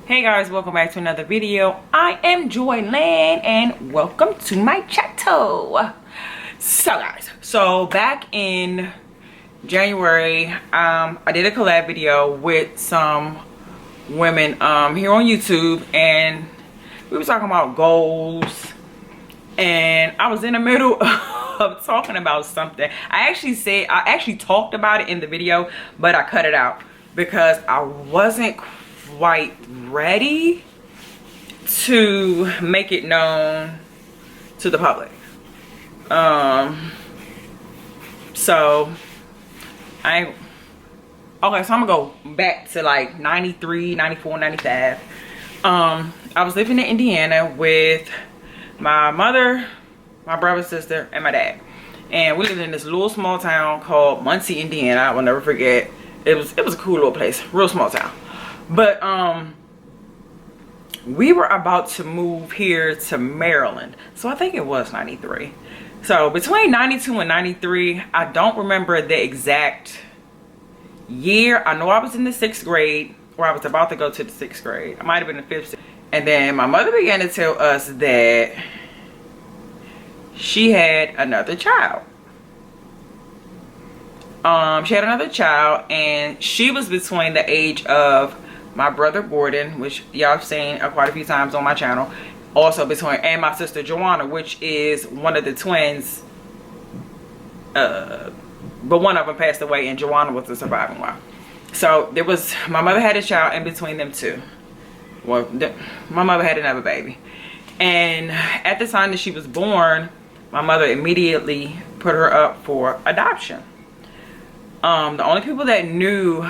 Hey guys, welcome back to another video. I am Joy Lynn and welcome to my channel. So guys, back in January, I did a collab video with some women here on YouTube, and we were talking about goals, and I was in the middle of talking about something. I actually talked about it in the video, but I cut it out because I wasn't quite ready to make it known to the public. So I'm gonna go back to like 93, 94, 95. I was living in Indiana with my mother, my brother, sister, and my dad, and we lived in this little small town called Muncie, Indiana. I will never forget. It was a cool little place, real small town. But we were about to move here to Maryland, so I think it was 93. So between 92 and 93, I don't remember the exact year. I know I was in the 6th grade, or I was about to go to the 6th grade. I might have been in the 5th. And then my mother began to tell us that she had another child. She had another child, and she was between the age of my brother Gordon, which y'all have seen quite a few times on my channel, also between, and my sister Joanna, which is one of the twins, but one of them passed away and Joanna was the surviving one. So there was, my mother had a child in between them two. Well, my mother had another baby, and at the time that she was born, my mother immediately put her up for adoption. The only people that knew,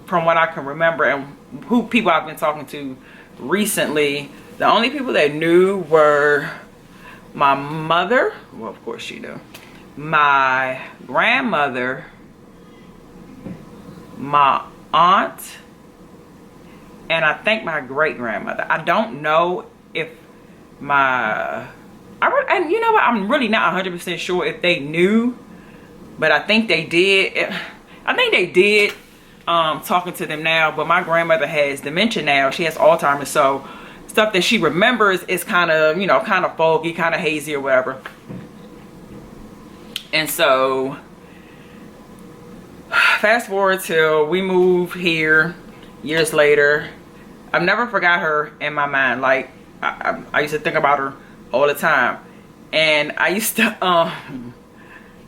from what I can remember, and who people I've been talking to recently, the only people that knew were my mother, well of course she knew, my grandmother, my aunt, and I think my great grandmother. I don't know if and you know what, I'm really not 100% sure if they knew, but I think they did. Talking to them now, but my grandmother has dementia now. She has Alzheimer's, so stuff that she remembers is kind of, you know, kind of foggy, kind of hazy or whatever. And so fast forward till we move here years later. I've never forgot her in my mind. Like I used to think about her all the time, and I used to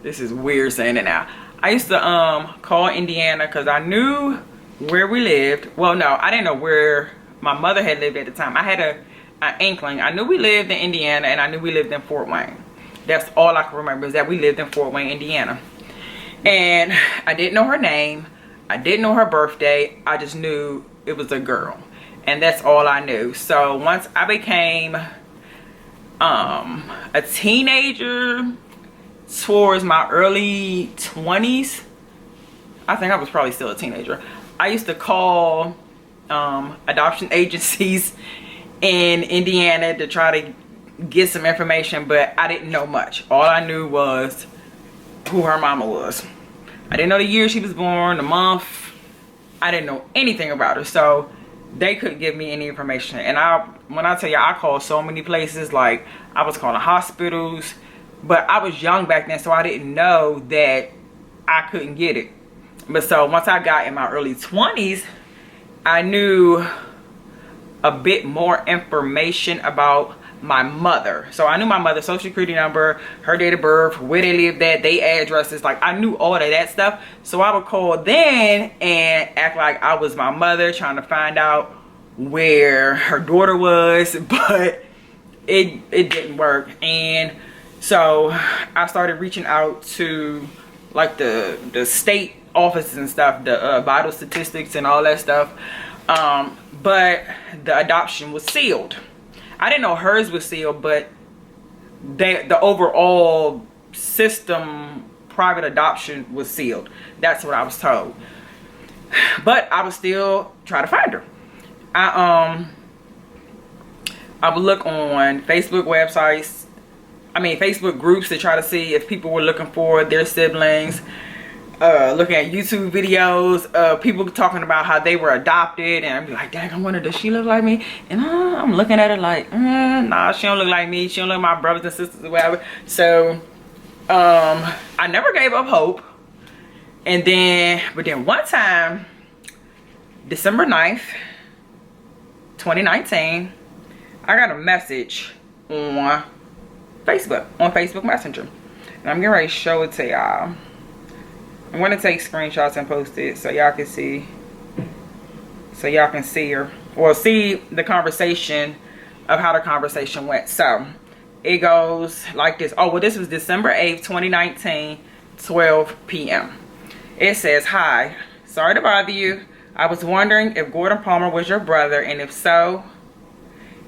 this is weird saying it now. I used to call Indiana because I knew where we lived. Well, no, I didn't know where my mother had lived at the time. I had an inkling. I knew we lived in Indiana, and I knew we lived in Fort Wayne. That's all I can remember, is that we lived in Fort Wayne, Indiana. And I didn't know her name. I didn't know her birthday. I just knew it was a girl, and that's all I knew. So once I became a teenager, towards my early 20s, I think I was probably still a teenager, I used to call adoption agencies in Indiana to try to get some information, but I didn't know much. All I knew was who her mama was. I didn't know the year she was born, the month. I didn't know anything about her, so they couldn't give me any information. And when I tell you, I called so many places. Like, I was calling hospitals, but I was young back then, so I didn't know that I couldn't get it. But so once I got in my early 20s, I knew a bit more information about my mother. So I knew my mother's social security number, her date of birth, where they lived at, their addresses. Like, I knew all of that stuff. So I would call then and act like I was my mother, trying to find out where her daughter was, but it didn't work. And so I started reaching out to like the state offices and stuff, the vital statistics and all that stuff, but the adoption was sealed. I didn't know hers was sealed, but the overall system, private adoption, was sealed. That's what I was told. But I would still try to find her. I would look on Facebook websites, Facebook groups, to try to see if people were looking for their siblings. looking at YouTube videos of people talking about how they were adopted, and I'd be like, dang, I wonder, does she look like me? And I'm looking at her like, nah, she don't look like me. She don't look like my brothers and sisters or whatever. So I never gave up hope. And then, but then one time, December 9th, 2019, I got a message on Facebook Messenger. And I'm getting ready to show it to y'all. I'm going to take screenshots and post it so y'all can see. So y'all can see her. Well, see the conversation of how the conversation went. So it goes like this. Oh, well, this was December 8th, 2019, 12 p.m. It says, hi, sorry to bother you. I was wondering if Gordon Palmer was your brother, and if so,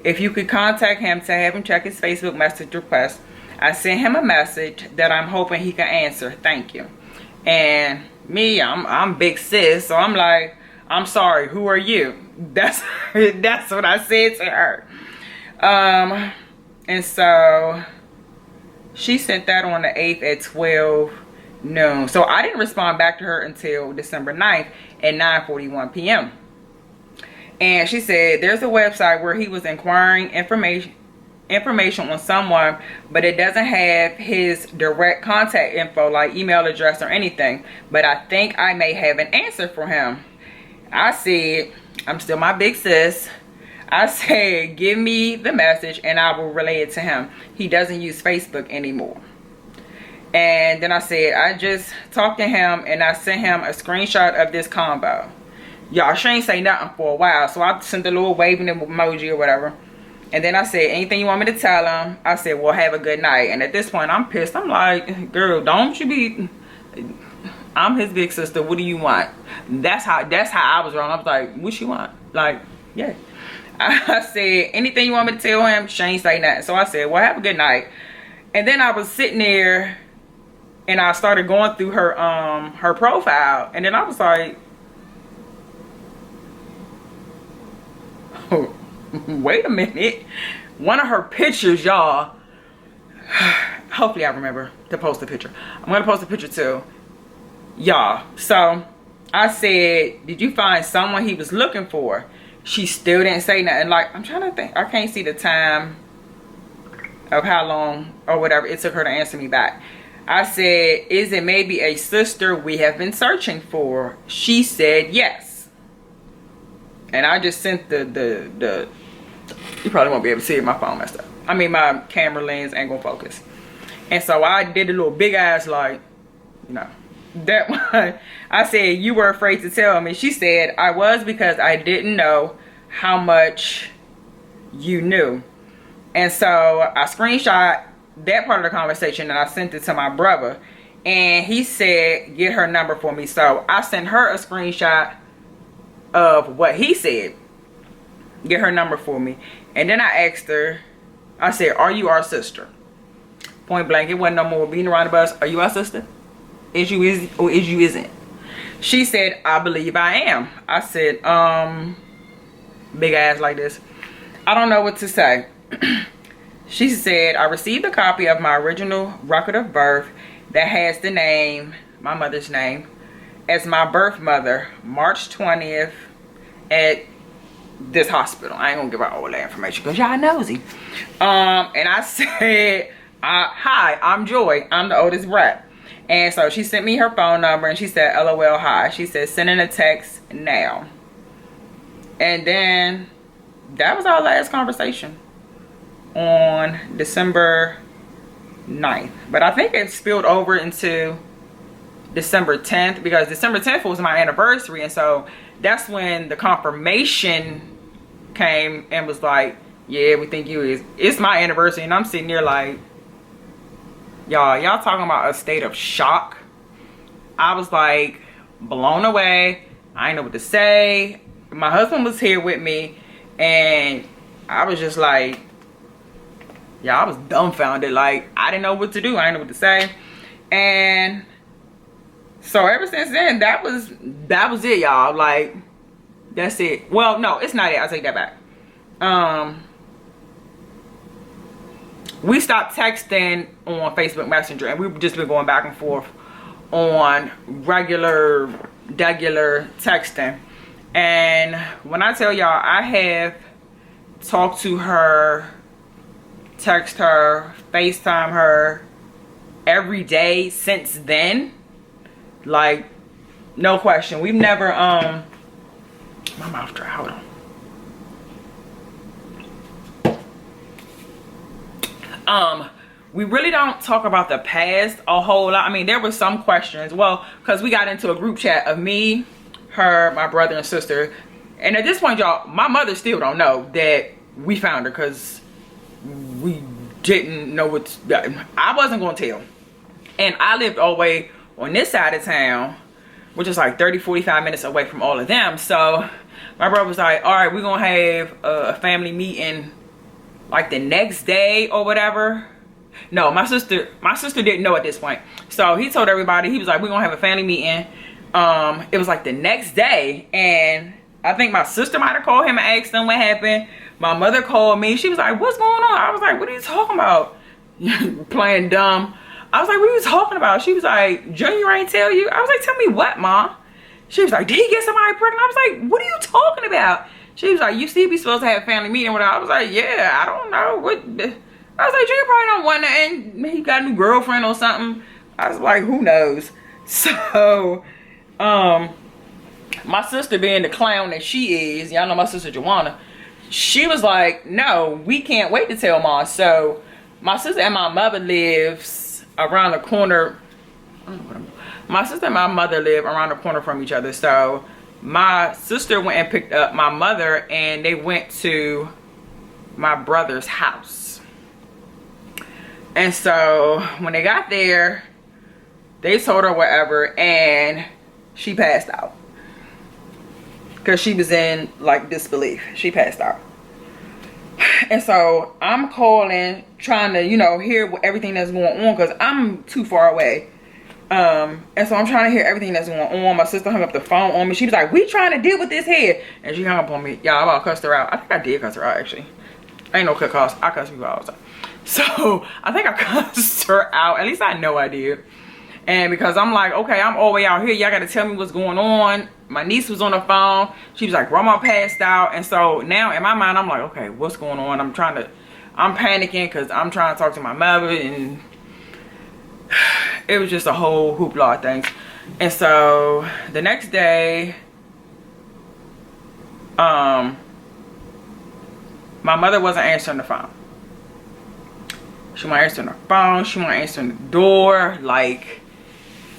if you could contact him to have him check his Facebook message request. I sent him a message that I'm hoping he can answer. Thank you. And me, I'm big sis, so I'm like, I'm sorry, who are you? That's what I said to her. And so she sent that on the 8th at 12 noon. So I didn't respond back to her until December 9th at 9:41 p.m. And she said there's a website where he was inquiring information on someone, but it doesn't have his direct contact info like email address or anything, but I think I may have an answer for him. I said, I'm still my big sis. I said, give me the message and I will relay it to him. He doesn't use Facebook anymore. And then I said, I just talked to him and I sent him a screenshot of this combo. Y'all, she ain't say nothing for a while, so I sent a little waving emoji or whatever. And then I said, anything you want me to tell him? I said, well, have a good night. And at this point, I'm pissed. I'm like, girl, don't you be... I'm his big sister. What do you want? That's how I was wrong. I was like, what you want? Like, yeah. I said, anything you want me to tell him? She ain't say nothing. So I said, well, have a good night. And then I was sitting there and I started going through her profile. And then I was like, oh, wait a minute. One of her pictures, y'all. Hopefully I remember to post a picture. I'm going to post a picture too. Y'all. So I said, did you find someone he was looking for? She still didn't say nothing. Like, I'm trying to think. I can't see the time of how long or whatever it took her to answer me back. I said, is it maybe a sister we have been searching for? She said yes. And I just sent the you probably won't be able to see it. My phone messed up. I mean, my camera lens ain't gonna focus. And so I did a little big ass like, no. That one, I said, you were afraid to tell me. She said, I was because I didn't know how much you knew. And so I screenshot that part of the conversation and I sent it to my brother. And he said, get her number for me. So I sent her a screenshot of what he said. Get her number for me. And then I asked her, I said, are you our sister? Point blank, it wasn't no more beating around the bush. Are you our sister? Is you is or is you isn't? She said, I believe I am. I said, big ass like this. I don't know what to say. She said, I received a copy of my original record of birth that has the name, my mother's name, as my birth mother, March 20th at this hospital. I ain't gonna give out all that information because y'all nosy. And I said, hi, I'm Joy. I'm the oldest brat. And so she sent me her phone number and she said, LOL, hi. She said, send in a text now. And then that was our last conversation on December 9th. But I think it spilled over into December 10th because December 10th was my anniversary. And so that's when the confirmation came and was like, yeah, we think you is. It's my anniversary. And I'm sitting there like, y'all talking about a state of shock. I was like blown away. I didn't know what to say. My husband was here with me and I was just like, I was dumbfounded. Like, I didn't know what to do. I didn't know what to say. And so ever since then, that was it, y'all. Like, that's it. Well, no, it's not it. I'll take that back. We stopped texting on Facebook Messenger and we've just been going back and forth on regular texting. And when I tell y'all, I have talked to her, text her, FaceTime her every day since then. Like, no question. We've never my mouth dry, hold on. We really don't talk about the past a whole lot. I mean, there were some questions, well, because we got into a group chat of me, her, my brother and sister, and at this point, y'all, my mother still don't know that we found her, because we didn't know what I wasn't gonna tell. And I lived all the way on this side of town, which is like 30-45 minutes away from all of them. So my brother was like, all right, we're gonna have a family meeting like the next day or whatever. No, my sister didn't know at this point. So he told everybody, he was like, we're gonna have a family meeting. It was like the next day, and I think my sister might have called him and asked him what happened. My mother called me. She was like, what's going on? I was like, what are you talking about? Playing dumb. I was like, what are you talking about? She was like, Junior ain't tell you? I was like, tell me what, Ma? She was like, did he get somebody pregnant? I was like, what are you talking about? She was like, you still be supposed to have a family meeting with her. I was like, yeah, I don't know. What? I was like, Junior probably don't want nothing. He got a new girlfriend or something. I was like, who knows? So, my sister being the clown that she is, y'all know my sister Joanna, she was like, no, we can't wait to tell Mom. So my sister and my mother lives around the corner. My sister and my mother live around the corner from each other. So my sister went and picked up my mother, and they went to my brother's house. And so when they got there, they told her whatever, and she passed out. Because she was in like disbelief. She passed out. And so I'm calling, trying to, you know, hear everything that's going on, because I'm too far away. And so I'm trying to hear everything that's going on. My sister hung up the phone on me. She was like, we trying to deal with this here. And she hung up on me. Y'all, I about cussed her out. I think I did cuss her out, actually. I ain't no cut cost. I cuss people all the time. So I think I cussed her out. At least I know I did. And because I'm like, okay, I'm all the way out here. Y'all got to tell me what's going on. My niece was on the phone. She was like, Grandma passed out. And so now in my mind, I'm like, okay, what's going on? I'm panicking because I'm trying to talk to my mother. And it was just a whole hoopla of things. And so the next day, my mother wasn't answering the phone. She wasn't answering the phone. She wasn't answering the door. Like,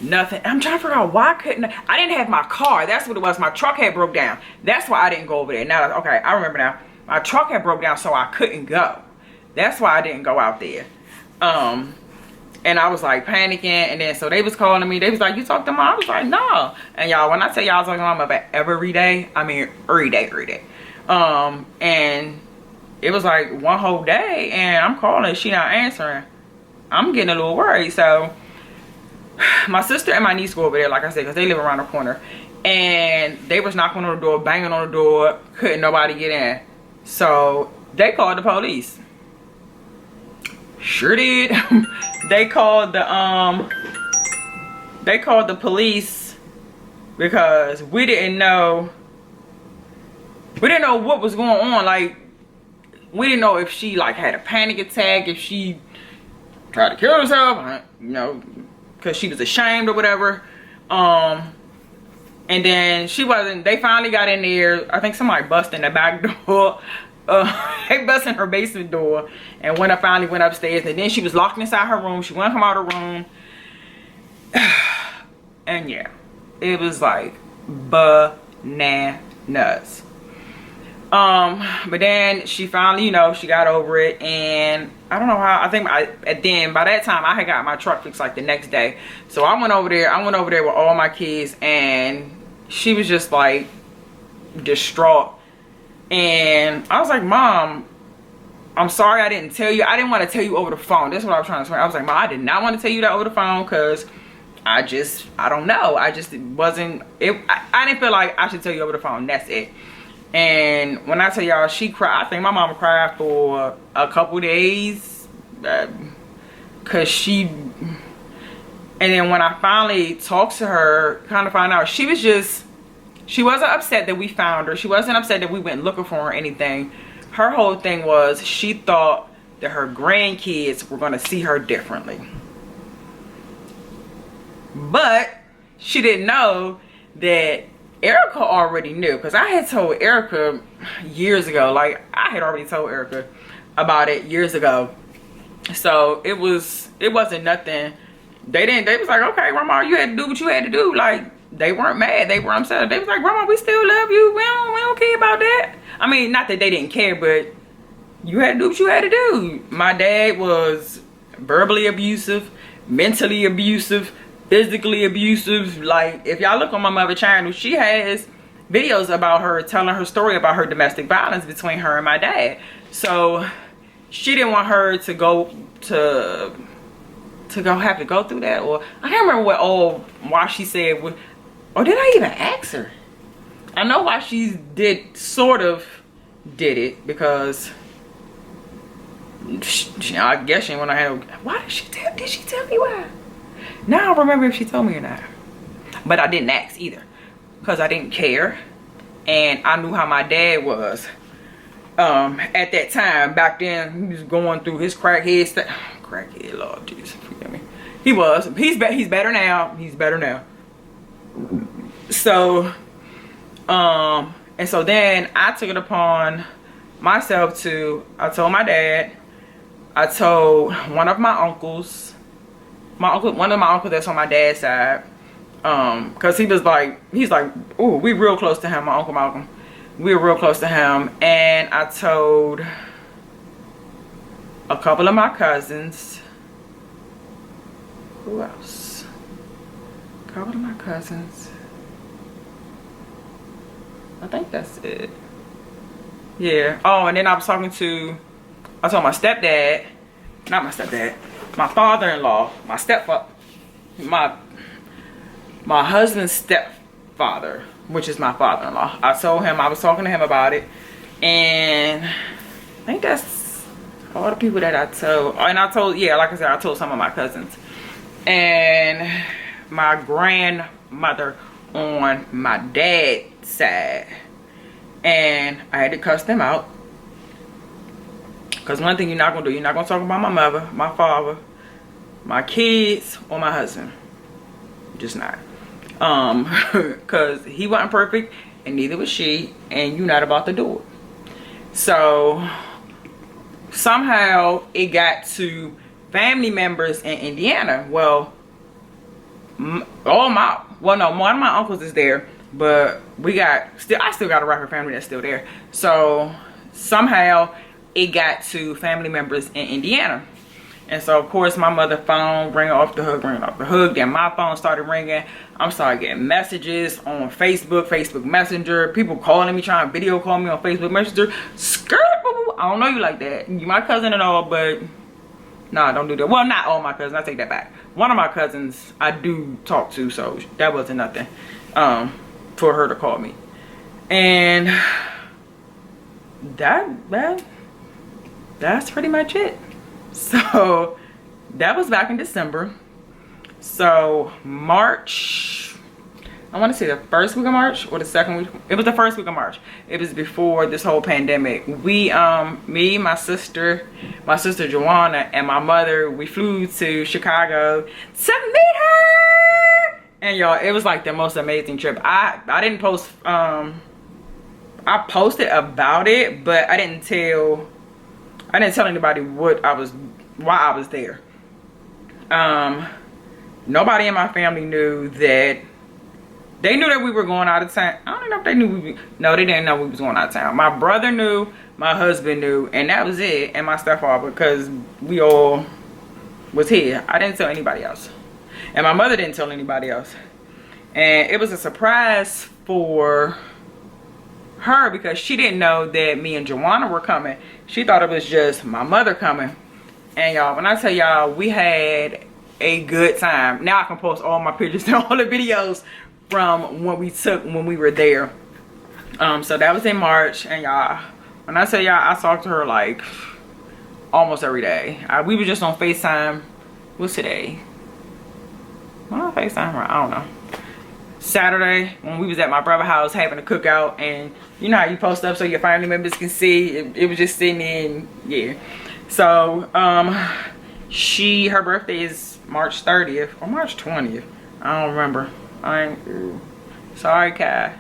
nothing. I'm trying to figure out why I didn't have my car. That's what it was. My truck had broke down. That's why I didn't go over there. Now, okay, I remember now. My truck had broke down, so I couldn't go. That's why I didn't go out there. And I was like panicking, and then so they was calling me. They was like, you talk to Mom? I was like, no. And y'all, when I tell y'all I was talking to Mom about every day, I mean every day. And it was like one whole day, and I'm calling, she not answering. I'm getting a little worried. So my sister and my niece go over there, like I said, because they live around the corner, and they was knocking on the door, banging on the door, couldn't nobody get in. So they called the police. Sure did. They called the police because we didn't know what was going on. Like, we didn't know if she like had a panic attack, if she tried to kill herself, you know, because she was ashamed or whatever. And then she wasn't. They finally got in there. I think somebody busted in the back door. They busted in her basement door, and when I finally went upstairs, and then she was locked inside her room. She wouldn't come out of her room. And yeah, it was like bananas. But then she finally, you know, she got over it, and I don't know how. I think by that time I had got my truck fixed like the next day. So I went over there with all my kids, and she was just like distraught. And I was like, Mom, I'm sorry I didn't tell you. I didn't want to tell you over the phone. That's what I was trying to say. I was like, Mom, I did not want to tell you that over the phone, because I don't know. I didn't feel like I should tell you over the phone. That's it. And when I tell y'all, she cried. I think my mama cried for a couple days, because she And then when I finally talked to her, kind of found out she wasn't upset that we found her. She wasn't upset that we went looking for her or anything. Her whole thing was she thought that her grandkids were going to see her differently. But she didn't know that Erica already knew, because I had told Erica years ago. Like, I had already told Erica about it years ago. So it wasn't nothing. They was like, okay, Grandma, you had to do what you had to do. Like, they weren't mad. They were upset. They was like, Grandma, we still love you. We don't care about that. I mean, not that they didn't care, but you had to do what you had to do. My dad was verbally abusive, mentally abusive, physically abusive. Like, if y'all look on my mother channel, she has videos about her telling her story about her domestic violence between her and my dad. So she didn't want her to have to go through that. Or I can't remember why she said, or did I even ask her? I know why she sort of did it, because I guess she, when I had, why did she tell me why? Now I don't remember if she told me or not. But I didn't ask either, because I didn't care. And I knew how my dad was at that time. Back then, he was going through his crackhead stuff. Crackhead, Lord Jesus, forgive me. He was. He's better now. He's better now. So, and so then I took it upon myself I told my dad, I told one of my uncles, one of my uncles that's on my dad's side, cause he's like, ooh, we real close to him, my Uncle Malcolm. We were real close to him. And I told a couple of my cousins. Who else? A couple of my cousins. I think that's it. Yeah. Oh, and then I told my stepdad, not my stepdad, my father-in-law, my husband's stepfather, which is my father-in-law. I was talking to him about it, and I think that's all the people that I told. And I told, yeah, like I said, I told some of my cousins, and my grandmother on my dad's side. And I had to cuss them out, because one thing you're not gonna do, you're not gonna talk about my mother, my father, my kids, or my husband. Just not. Because he wasn't perfect, and neither was she, and you're not about to do it. So somehow it got to family members in Indiana. Well, one of my uncles is there, but I still got a rapper family that's still there. So somehow it got to family members in Indiana. And so of course my mother's phone ringing off the hook. Then my phone started ringing. I'm starting getting messages on Facebook Messenger, people calling me, trying to video call me on Facebook Messenger. Skirt, I don't know you like that. You my cousin and all, but nah, don't do that. Well, not all my cousins, I take that back. One of my cousins I do talk to, so that wasn't nothing for her to call me. And that's pretty much it. So that was back in December. So March, I want to say the first week of March or the second week. It was the first week of March. It was before this whole pandemic. We me, my sister Joanna, and my mother, we flew to Chicago to meet her. And y'all, it was like the most amazing trip. I didn't post, I posted about it, but I didn't tell anybody why I was there. Nobody in my family knew that. They knew that we were going out of town. I don't know if they knew no, they didn't know we was going out of town. My brother knew, my husband knew, and that was it. And my stepfather, because we all was here. I didn't tell anybody else. And my mother didn't tell anybody else. And it was a surprise for her, because she didn't know that me and Joanna were coming. She thought it was just my mother coming. And y'all, when I tell y'all, we had a good time. Now I can post all my pictures and all the videos from when we were there. So that was in March. And y'all, when I tell y'all, I talked to her like almost every day. We were just on FaceTime. What's today? When I FaceTime her, I don't know. Saturday when we was at my brother's house having a cookout, and you know how you post up so your family members can see. It was just sitting in, yeah. So her birthday is March 30th or March 20th. I don't remember. Sorry, Kai.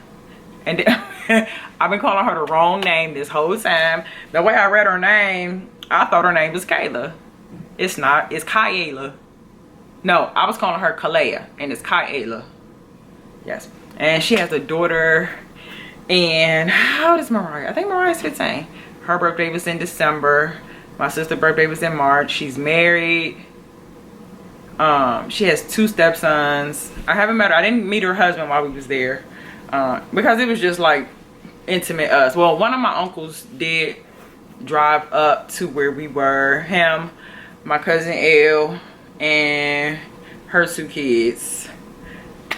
And then, I've been calling her the wrong name this whole time. The way I read her name, I thought her name was Kayla. It's not. It's Kyla. No, I was calling her Kalea, and it's Kyla. Yes. And she has a daughter. And how old is Mariah? I think Mariah's 15. Her birthday was in December. My sister's birthday was in March. She's married. She has 2 stepsons. I haven't met her. I didn't meet her husband while we was there. Because it was just like intimate us. Well, one of my uncles did drive up to where we were. Him, my cousin Elle, and her 2 kids.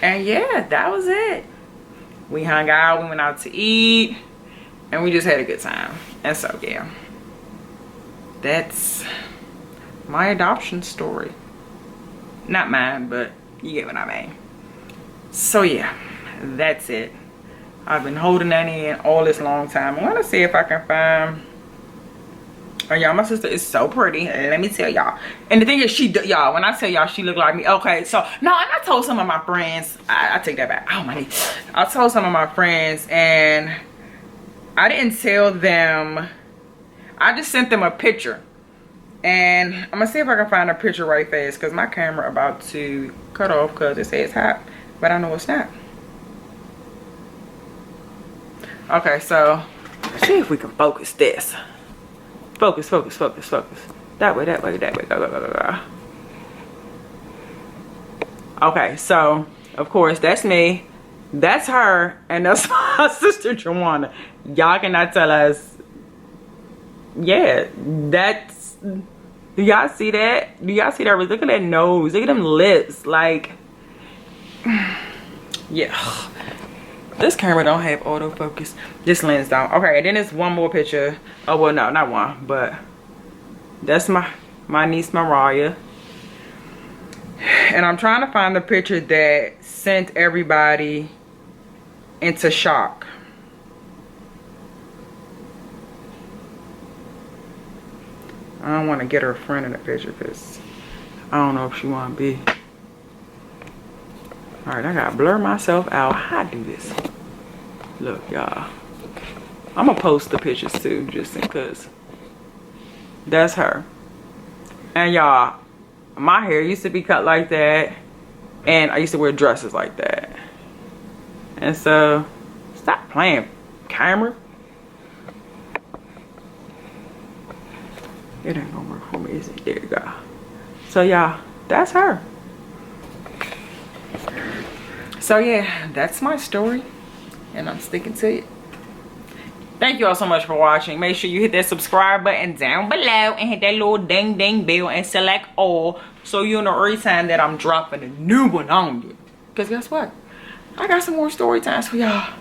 And yeah, that was it. We hung out, we went out to eat, and we just had a good time. And so yeah, that's my adoption story. Not mine, but you get what I mean. So yeah, that's it. I've been holding that in all this long time. I want to see if I can find. Oh y'all, my sister is so pretty. Let me tell y'all. And the thing is, y'all, when I tell y'all she look like me, okay, so no, and I told some of my friends, I take that back. Oh my knee. I told some of my friends, and I didn't tell them. I just sent them a picture. And I'm gonna see if I can find a picture right fast, because my camera about to cut off because it says hot, but I know it's not. Okay, so let's see if we can focus this. Focus, focus, focus, focus. That way, that way, that way. Go, go, go, go, go. Okay, so of course that's me. That's her, and that's my sister Joanna. Y'all cannot tell us. Yeah, that's. Do y'all see that? Do y'all see that? Look at that nose. Look at them lips. Like, yeah. This camera don't have autofocus. This lens don't. Okay, and then there's one more picture. Oh well, no, not one, but that's my niece Mariah. And I'm trying to find the picture that sent everybody into shock. I don't want to get her friend in the picture because I don't know if she want to be. All right, I gotta blur myself out. How I do this? Look, y'all. I'm gonna post the pictures too, just because. That's her. And y'all, my hair used to be cut like that, and I used to wear dresses like that. And so, stop playing, camera. It ain't gonna work for me, is it? There you go. So y'all, that's her. So yeah, that's my story, and I'm sticking to it. Thank you all so much for watching. Make sure you hit that subscribe button down below and hit that little ding ding bell and select all, so you'll know every time that I'm dropping a new one on you. Because guess what? I got some more story times for y'all.